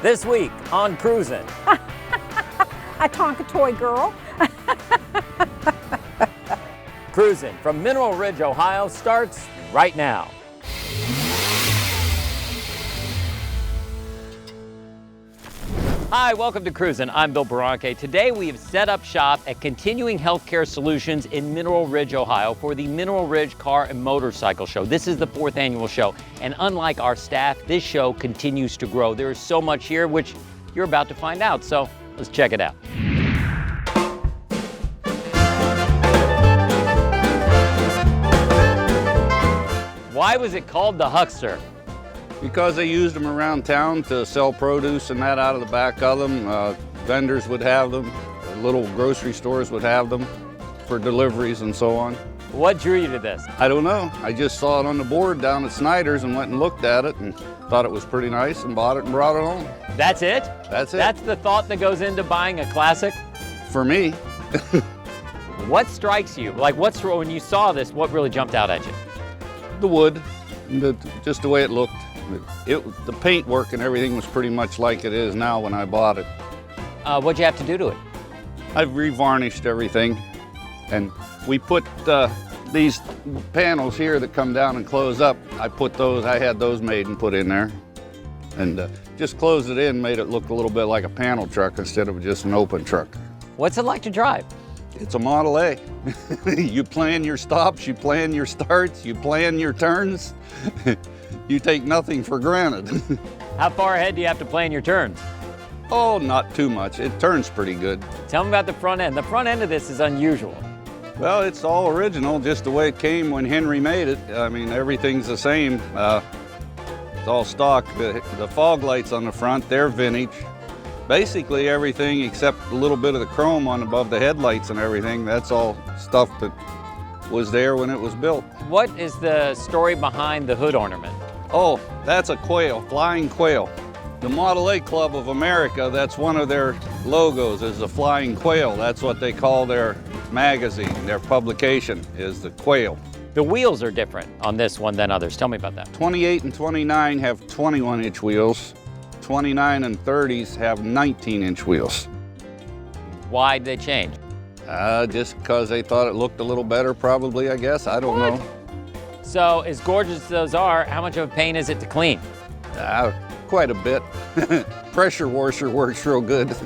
This week on Cruisin'. A Tonka toy girl. Cruisin' from Mineral Ridge, Ohio starts right now. Hi, welcome to Cruisin'. I'm Bill Barranque. Today we have set up shop at Continuing Healthcare Solutions in Mineral Ridge, Ohio for the Mineral Ridge Car and Motorcycle Show. This is the 4th annual show, and unlike our staff, this show continues to grow. There is so much here, which you're about to find out, so let's check it out. Why was it called the Huckster? Because they used them around town to sell produce and that out of the back of them. Vendors would have them, little grocery stores would have them for deliveries and so on. What drew you to this? I don't know. I just saw it on the board down at Snyder's and went and looked at it and thought it was pretty nice and bought it and brought it home. That's it? That's it. That's the thought that goes into buying a classic? For me. What strikes you? Like, when you saw this, what really jumped out at you? The wood, just the way it looked. The paint work and everything was pretty much like it is now when I bought it. What'd you have to do to it? I've revarnished everything, and we put these panels here that come down and close up. I had those made and put in there, and just closed it in, made it look a little bit like a panel truck instead of just an open truck. What's it like to drive? It's a Model A. You plan your stops, you plan your starts, you plan your turns. You take nothing for granted. How far ahead do you have to plan your turns? Oh, not too much. It turns pretty good. Tell me about the front end. The front end of this is unusual. Well, it's all original, just the way it came when Henry made it. I mean, everything's the same. It's all stock. The fog lights on the front, they're vintage. Basically everything except a little bit of the chrome on above the headlights and everything, that's all stuff that was there when it was built. What is the story behind the hood ornament? Oh, that's a quail, flying quail. The Model A Club of America, that's one of their logos, is the flying quail. That's what they call their magazine, their publication, is the quail. The wheels are different on this one than others. Tell me about that. 28 and 29 have 21-inch wheels. 29 and 30s have 19-inch wheels. Why'd they change? Just because they thought it looked a little better, probably, I guess. I don't know. So, as gorgeous as those are, how much of a pain is it to clean? Quite a bit. Pressure washer works real good.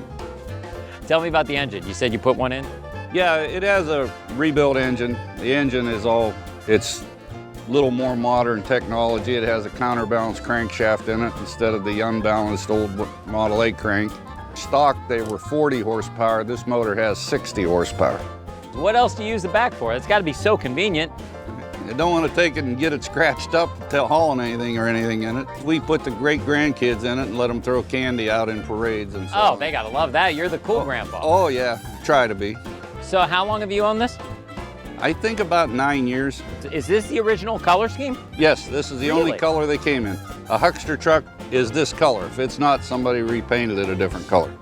Tell me about the engine. You said you put one in? Yeah, it has a rebuilt engine. The engine is it's a little more modern technology. It has a counterbalance crankshaft in it instead of the unbalanced old Model A crank. Stock, they were 40 horsepower. This motor has 60 horsepower. What else do you use the back for? It's got to be so convenient. You don't want to take it and get it scratched up to hauling anything or anything in it. We put the great-grandkids in it and let them throw candy out in parades and stuff. Oh, they got to love that. You're the cool grandpa. Oh, yeah. Try to be. So how long have you owned this? I think about 9 years. Is this the original color scheme? Yes, this is the only color they came in. A Huckster truck is this color. If it's not, somebody repainted it a different color.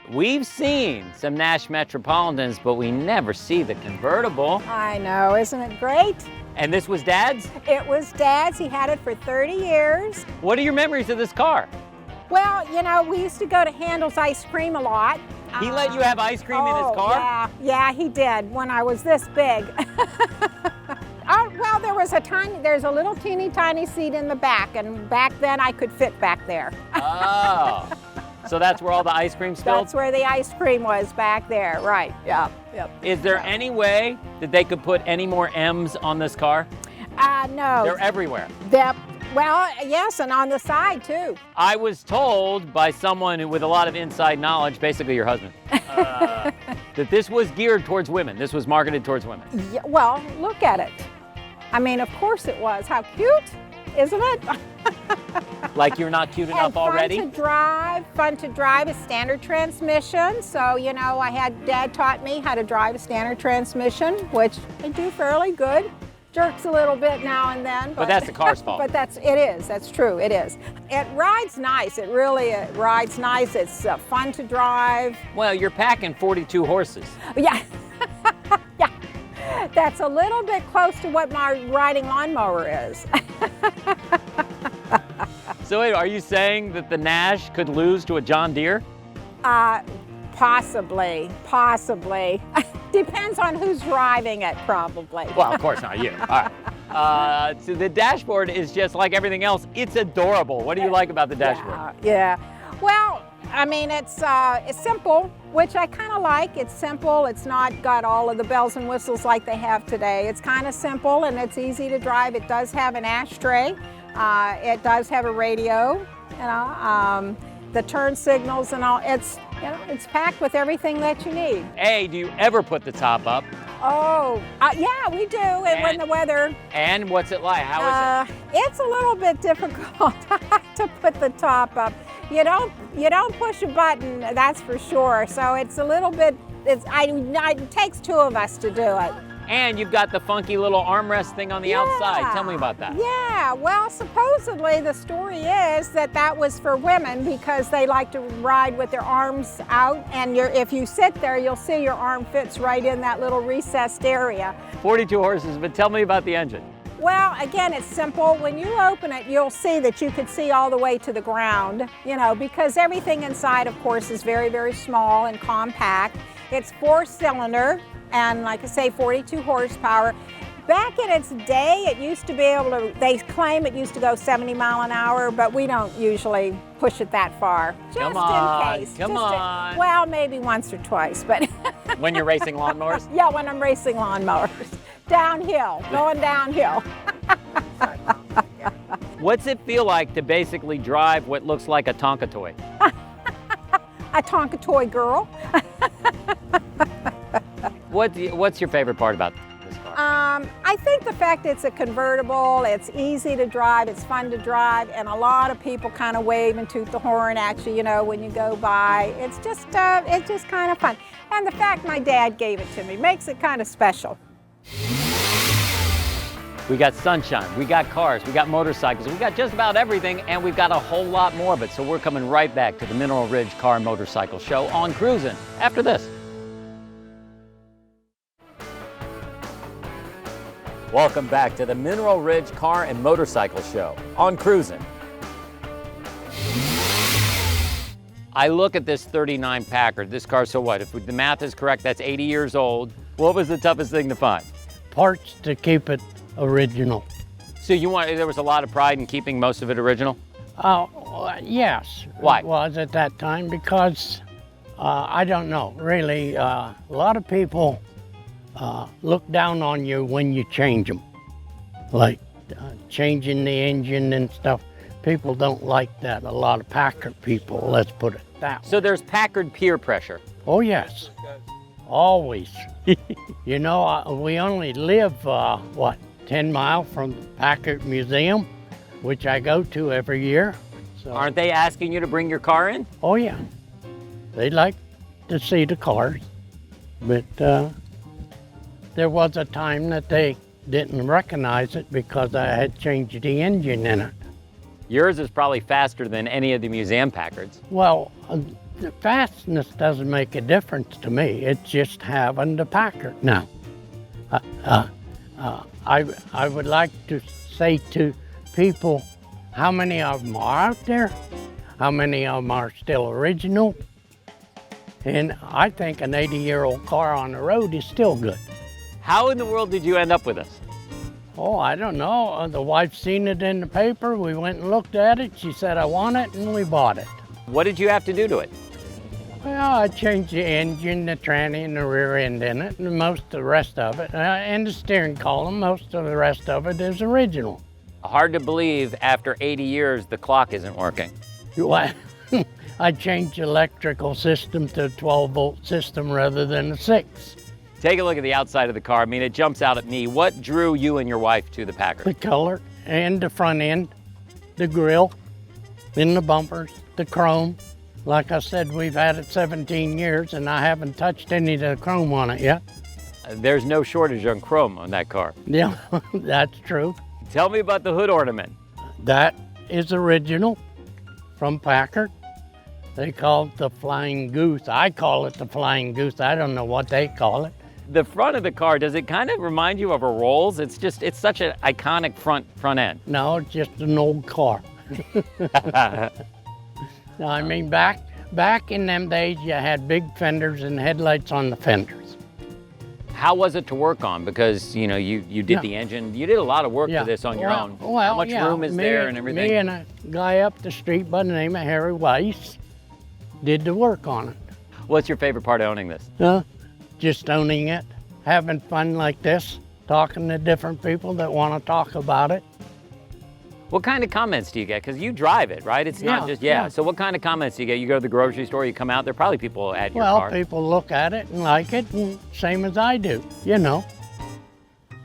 We've seen some Nash Metropolitans, but we never see the convertible. I know, isn't it great? And this was Dad's? It was Dad's. He had it for 30 years. What are your memories of this car? Well, you know, we used to go to Handel's Ice Cream a lot. He let you have ice cream in his car? Yeah, he did when I was this big. Well, there's a little teeny tiny seat in the back, and back then I could fit back there. Oh, so that's where all the ice cream spilled? That's where the ice cream was, back there, right, yep. Is there any way that they could put any more M's on this car? No. They're everywhere. Well, yes, and on the side too. I was told by someone with a lot of inside knowledge, basically your husband, that this was geared towards women. This was marketed towards women. Yeah, well, look at it. I mean, of course it was. How cute, isn't it? Like you're not cute enough already? Fun to drive, a standard transmission. So, you know, Dad taught me how to drive a standard transmission, which I do fairly good. Jerks a little bit now and then. But that's the car's fault. But that's true, it is. It rides nice, it really rides nice. It's fun to drive. Well, you're packing 42 horses. Yeah, yeah. That's a little bit close to what my riding lawnmower is. So wait, are you saying that the Nash could lose to a John Deere? Possibly. Depends on who's driving it, probably. Well, of course not you. All right. So the dashboard is just like everything else. It's adorable. What do you like about the dashboard? Yeah. Well, I mean, it's simple, which I kind of like. It's simple. It's not got all of the bells and whistles like they have today. It's kind of simple and it's easy to drive. It does have an ashtray. It does have a radio. The turn signals and all. It's packed with everything that you need. Hey, do you ever put the top up? Oh, yeah, we do. And when the weather. And what's it like? How is it? It's a little bit difficult to put the top up. You don't push a button, that's for sure. So it's a little bit. It takes two of us to do it. And you've got the funky little armrest thing on the outside. Tell me about that. Yeah, well, supposedly the story is that was for women because they like to ride with their arms out, and if you sit there, you'll see your arm fits right in that little recessed area. 42 horses, but tell me about the engine. Well, again, it's simple. When you open it, you'll see that you could see all the way to the ground, because everything inside, of course, is very, very small and compact. It's 4-cylinder. And like I say, 42 horsepower. Back in its day, it used to be able to, they claim it used to go 70 mile an hour, but we don't usually push it that far. Just in case. Come on. Well, maybe once or twice, but. When you're racing lawnmowers? Yeah, when I'm racing lawnmowers. Downhill, going downhill. What's it feel like to basically drive what looks like a Tonka toy? A Tonka toy girl. What's your favorite part about this car? I think the fact it's a convertible, it's easy to drive, it's fun to drive, and a lot of people kind of wave and toot the horn at you, when you go by. It's just kind of fun. And the fact my dad gave it to me makes it kind of special. We got sunshine, we got cars, we got motorcycles, we got just about everything, and we've got a whole lot more of it. So we're coming right back to the Mineral Ridge Car and Motorcycle Show on Cruisin' after this. Welcome back to the Mineral Ridge Car and Motorcycle Show on Cruisin'. I look at this 39 Packard. This car, so what? If the math is correct, that's 80 years old. What was the toughest thing to find? Parts to keep it original. So there was a lot of pride in keeping most of it original? Yes. Why? It was at that time because, I don't know, really, a lot of people look down on you when you change them, like changing the engine and stuff. People don't like that. A lot of Packard people, let's put it that way. So there's Packard peer pressure. Oh yes, always. We only live, 10 miles from the Packard Museum, which I go to every year. So. Aren't they asking you to bring your car in? Oh yeah, they like to see the cars, but there was a time that they didn't recognize it because I had changed the engine in it. Yours is probably faster than any of the museum Packards. Well, the fastness doesn't make a difference to me. It's just having the Packard. Now, I would like to say to people, how many of them are out there? How many of them are still original? And I think an 80-year-old car on the road is still good. How in the world did you end up with this? Oh, I don't know. The wife seen it in the paper. We went and looked at it. She said, I want it, and we bought it. What did you have to do to it? Well, I changed the engine, the tranny, and the rear end in it, and most of the rest of it, and the steering column, most of the rest of it is original. Hard to believe after 80 years the clock isn't working. Well, I changed the electrical system to a 12-volt system rather than a 6. Take a look at the outside of the car. I mean, it jumps out at me. What drew you and your wife to the Packard? The color and the front end, the grille, then the bumpers, the chrome. Like I said, we've had it 17 years and I haven't touched any of the chrome on it yet. There's no shortage on chrome on that car. Yeah, that's true. Tell me about the hood ornament. That is original from Packard. They call it the Flying Goose. I call it the Flying Goose. I don't know what they call it. The front of the car, does it kind of remind you of a Rolls? It's such an iconic front end. No, it's just an old car. I mean, back in them days, you had big fenders and headlights on the fenders. How was it to work on? Because, you know, you did the engine. You did a lot of work for this on your own. Well, how much room is there and everything? Me and a guy up the street by the name of Harry Weiss did the work on it. What's your favorite part of owning this? Just owning it, having fun like this, talking to different people that want to talk about it. What kind of comments do you get? Because you drive it, right? It's not just, So what kind of comments do you get? You go to the grocery store, you come out, there are probably people at your car. Well, people look at it and like it, and same as I do, you know.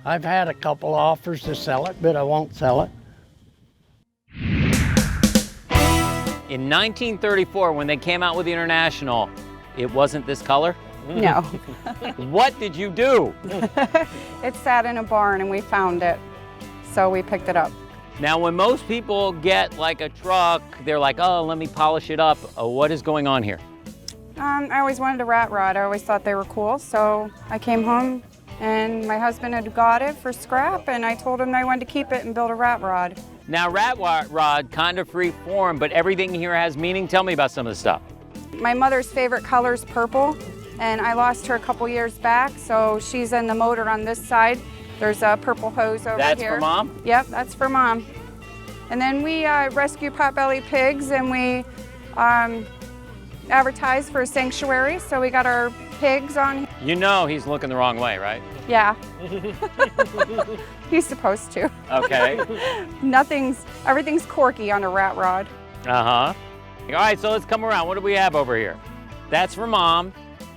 I've had a couple offers to sell it, but I won't sell it. In 1934, when they came out with the International, it wasn't this color? No. What did you do? It sat in a barn and we found it, so we picked it up. Now, when most people get like a truck, they're like, oh, let me polish it up. What is going on here? I always wanted a rat rod. I always thought they were cool, so I came home and my husband had got it for scrap, and I told him I wanted to keep it and build a rat rod. Now, rat rod, kind of free form, but everything here has meaning. Tell me about some of the stuff. My mother's favorite color is purple, and I lost her a couple years back, so she's in the motor on this side. There's a purple hose over here. That's for Mom? Yep, that's for Mom. And then we rescue potbelly pigs, and we advertise for a sanctuary, so we got our pigs on. You know he's looking the wrong way, right? Yeah. He's supposed to. Okay. Everything's corky on a rat rod. Uh-huh. All right, so let's come around. What do we have over here? That's for Mom.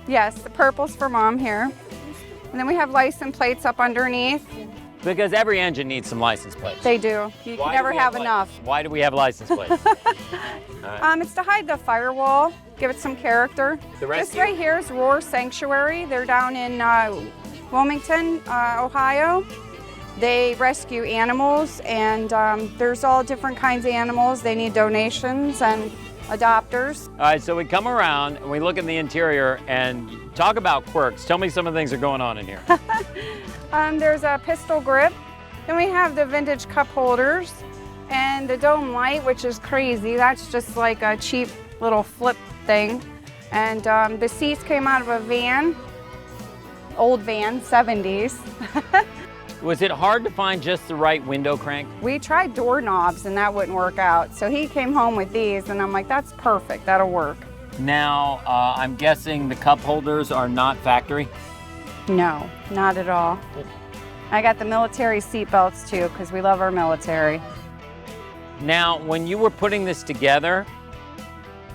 Yes, the purple's for Mom here. And then we have license plates up underneath. Because every engine needs some license plates. They do. You can never have enough. Why do we have license plates? It's to hide the firewall, give it some character. This right here is Roar Sanctuary. They're down in Wilmington, Ohio. They rescue animals, and there's all different kinds of animals. They need donations and adopters. All right, so we come around and we look in the interior and talk about quirks. Tell me some of the things that are going on in here. There's a pistol grip. Then we have the vintage cup holders and the dome light, which is crazy. That's just like a cheap little flip thing. And the seats came out of a van, old van, 70s. Was it hard to find just the right window crank? We tried doorknobs and that wouldn't work out. So he came home with these and I'm like, that's perfect, that'll work. Now, I'm guessing the cup holders are not factory? No, not at all. I got the military seat belts too, because we love our military. Now, when you were putting this together,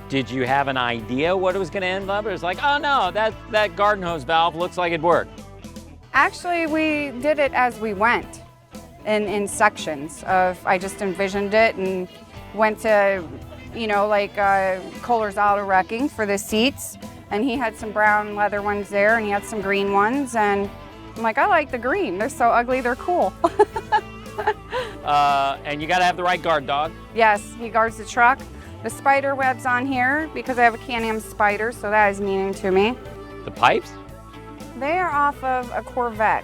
did you have an idea what it was going to end up? It was like, oh no, that garden hose valve looks like it worked. Actually, we did it as we went in sections of, I just envisioned it and went to, you know, like Kohler's Auto Wrecking for the seats. And he had some brown leather ones there and he had some green ones. And I'm like, I like the green. They're so ugly, they're cool. And you got to have the right guard dog. Yes, he guards the truck. The spider web's on here because I have a Can-Am Spider, so that is meaning to me. The pipes? They are off of a Corvette.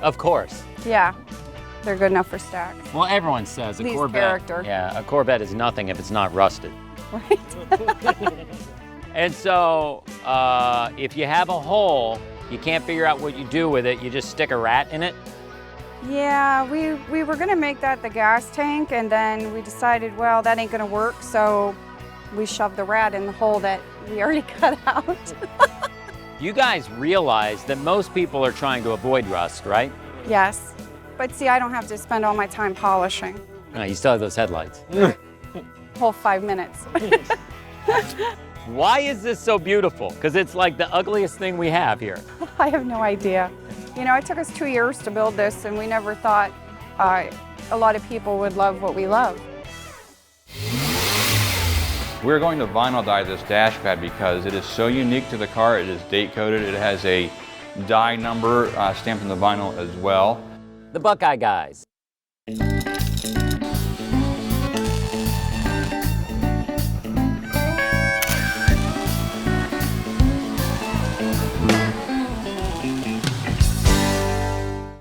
Of course. Yeah, they're good enough for stacks. Well, everyone says a Least Corvette. character. Yeah, a Corvette is nothing if it's not rusted. Right. And so, if you have a hole, you can't figure out what you do with it, you just stick a rat in it? Yeah, we were gonna make that the gas tank, and then we decided, well, that ain't gonna work, so we shoved the rat in the hole that we already cut out. You guys realize that most people are trying to avoid rust, right? Yes, but see, I don't have to spend all my time polishing. No, you still have those headlights. Whole 5 minutes. Why is this so beautiful? Because it's like the ugliest thing we have here. I have no idea. You know, it took us 2 years to build this, and we never thought a lot of people would love what we love. We're going to vinyl dye this dash pad because it is so unique to the car. It is date coded. It has a die number stamped in the vinyl as well. The Buckeye guys.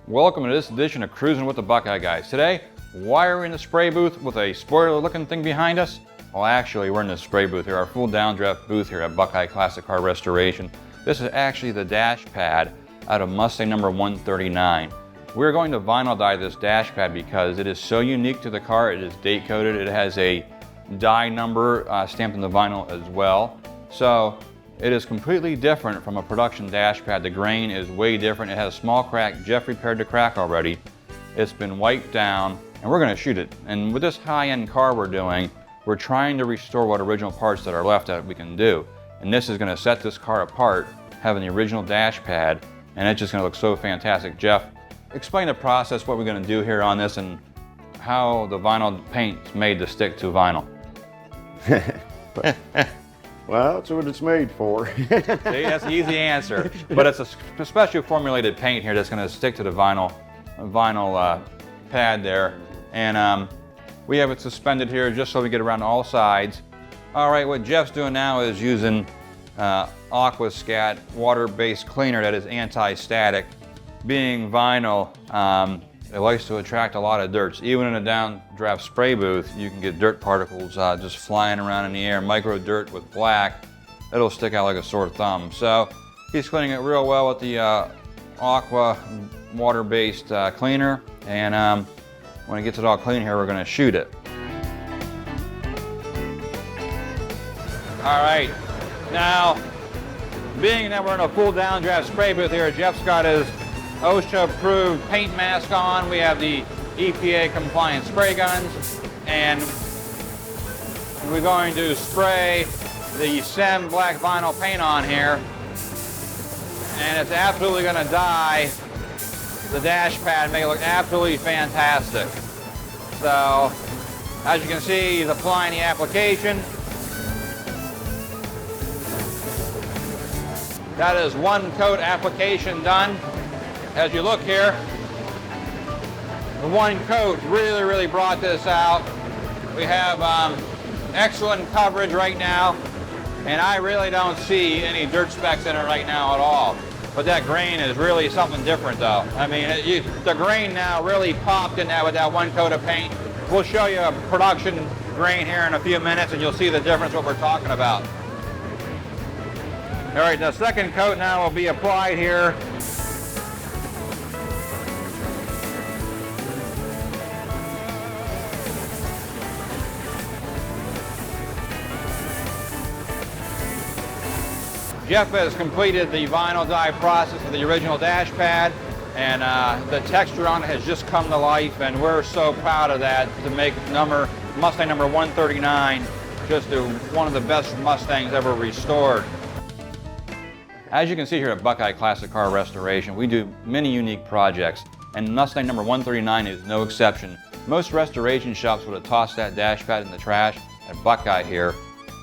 Welcome to this edition of Cruising with the Buckeye Guys. Today, Why are we in the spray booth with a spoiler looking thing behind us? Well, actually, we're in the spray booth here, our full downdraft booth here at Buckeye Classic Car Restoration. This is actually the dash pad out of Mustang number 139. We're going to vinyl dye this dash pad because it is so unique to the car. It is date coded. It has a die number stamped in the vinyl as well. So it is completely different from a production dash pad. The grain is way different. It has a small crack. Jeff repaired the crack already. It's been wiped down and we're going to shoot it. And with this high-end car we're doing, we're trying to restore what original parts that are left that we can do. And this is going to set this car apart, having the original dash pad, and it's just going to look so fantastic. Jeff, explain the process, what we're going to do here on this, and how the vinyl paint's made to stick to vinyl. Well, that's what it's made for. See, that's the easy answer. But it's a specially formulated paint here that's going to stick to the vinyl pad there. And we have it suspended here just so we get around all sides. All right, what Jeff's doing now is using Aquascat water-based cleaner that is anti-static. Being vinyl, it likes to attract a lot of dirt. Even in a downdraft spray booth, you can get dirt particles just flying around in the air, micro dirt with black. It'll stick out like a sore thumb. So he's cleaning it real well with the Aqua water-based cleaner. And when it gets it all clean here, we're going to shoot it. All right, now, being that we're in a full downdraft spray booth here, Jeff's got his OSHA-approved paint mask on. We have the EPA-compliant spray guns, and we're going to spray the SEM black vinyl paint on here, and it's absolutely going to dye the dash pad, make it look absolutely fantastic. So, as you can see, he's applying the application. That is one coat application done. As you look here, the one coat really brought this out. We have excellent coverage right now, and I really don't see any dirt specks in it right now at all. But that grain is really something different though. I mean, the grain now really popped in that with that one coat of paint. We'll show you a production grain here in a few minutes and you'll see the difference what we're talking about. All right, the second coat now will be applied here. Jeff has completed the vinyl dye process of the original dash pad, and the texture on it has just come to life, and we're so proud of that to make Mustang number 139 just one of the best Mustangs ever restored. As you can see here at Buckeye Classic Car Restoration, we do many unique projects, and Mustang number 139 is no exception. Most restoration shops would have tossed that dash pad in the trash. At Buckeye here,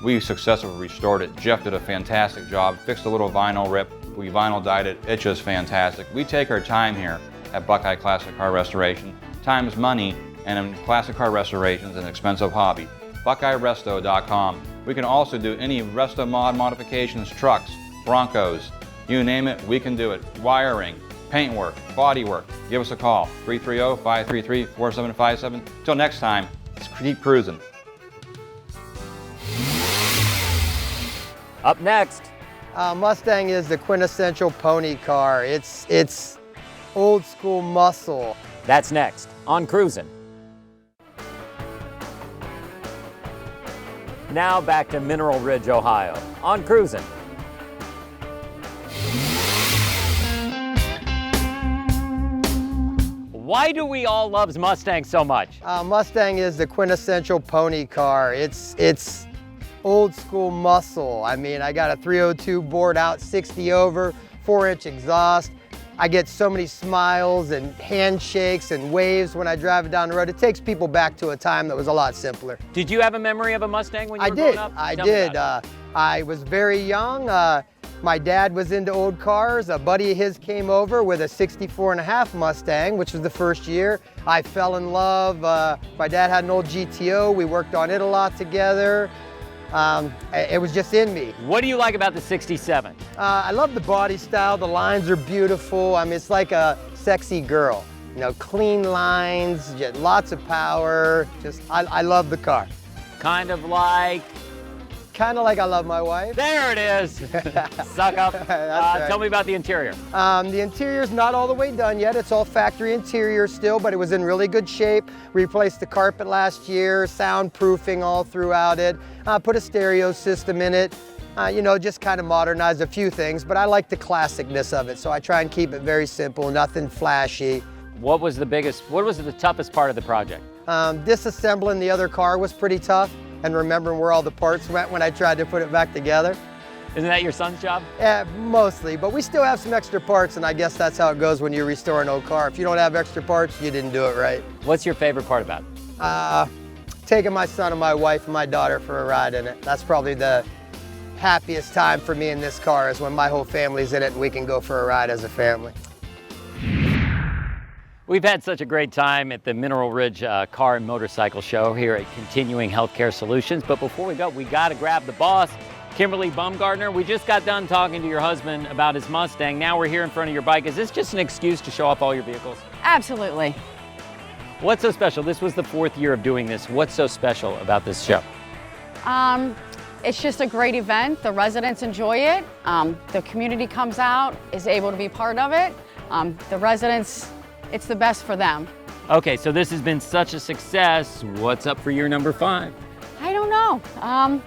we successfully restored it. Jeff did a fantastic job, fixed a little vinyl rip, we vinyl dyed it, it's just fantastic. We take our time here at Buckeye Classic Car Restoration. Time is money, and classic car restoration is an expensive hobby. BuckeyeResto.com. We can also do any resto mod modifications, trucks, Broncos, you name it, we can do it. Wiring, paint work, body work. Give us a call, 330-533-4757. Till next time, let's keep cruising. Up next. Mustang is the quintessential pony car. It's old school muscle. That's next on Cruisin'. Now back to Mineral Ridge, Ohio on Cruisin'. Why do we all love Mustang so much? Mustang is the quintessential pony car. It's old school muscle. I mean, I got a 302 bored out, 60 over, 4-inch exhaust. I get so many smiles and handshakes and waves when I drive it down the road. It takes people back to a time that was a lot simpler. Did you have a memory of a Mustang when you were growing up? I did. I was very young. My dad was into old cars. A buddy of his came over with a 64.5 Mustang, which was the first year. I fell in love. My dad had an old GTO. We worked on it a lot together. It was just in me. What do you like about the 67? I love the body style. The lines are beautiful. I mean, it's like a sexy girl. You know, clean lines, lots of power. Just, I love the car. Kind of like, I love my wife. there it is. Suck up. Right. Tell me about the interior. The interior's not all the way done yet. It's all factory interior still, but it was in really good shape. Replaced the carpet last year, soundproofing all throughout it. Put a stereo system in it. You know, just kind of modernized a few things, but I like the classicness of it, so I try and keep it very simple, nothing flashy. What was the toughest part of the project? Disassembling the other car was pretty tough, and remembering where all the parts went when I tried to put it back together. Isn't that your son's job? Yeah, mostly, but we still have some extra parts, and I guess that's how it goes when you restore an old car. If you don't have extra parts, you didn't do it right. What's your favorite part about it? Taking my son and my wife and my daughter for a ride in it. That's probably the happiest time for me in this car, is when my whole family's in it and we can go for a ride as a family. We've had such a great time at the Mineral Ridge Car and Motorcycle Show here at Continuing Healthcare Solutions. But before we go, we got to grab the boss, Kimberly Bumgardner. We just got done talking to your husband about his Mustang. Now we're here in front of your bike. Is this just an excuse to show off all your vehicles? Absolutely. What's so special? This was the 4th year of doing this. What's so special about this show? It's just a great event. The residents enjoy it. The community comes out, is able to be part of it. The residents, it's the best for them. Okay, so this has been such a success. What's up for year number 5? I don't know.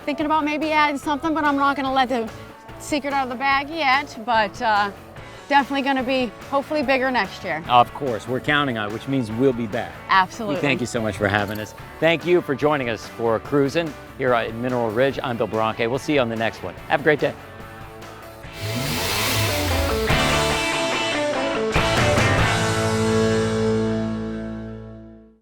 Thinking about maybe adding something, but I'm not going to let the secret out of the bag yet. But definitely going to be hopefully bigger next year. Of course, we're counting on it, which means we'll be back. Absolutely. Thank you so much for having us. Thank you for joining us for Cruising here at Mineral Ridge. I'm Bill Bronque. We'll see you on the next one. Have a great day.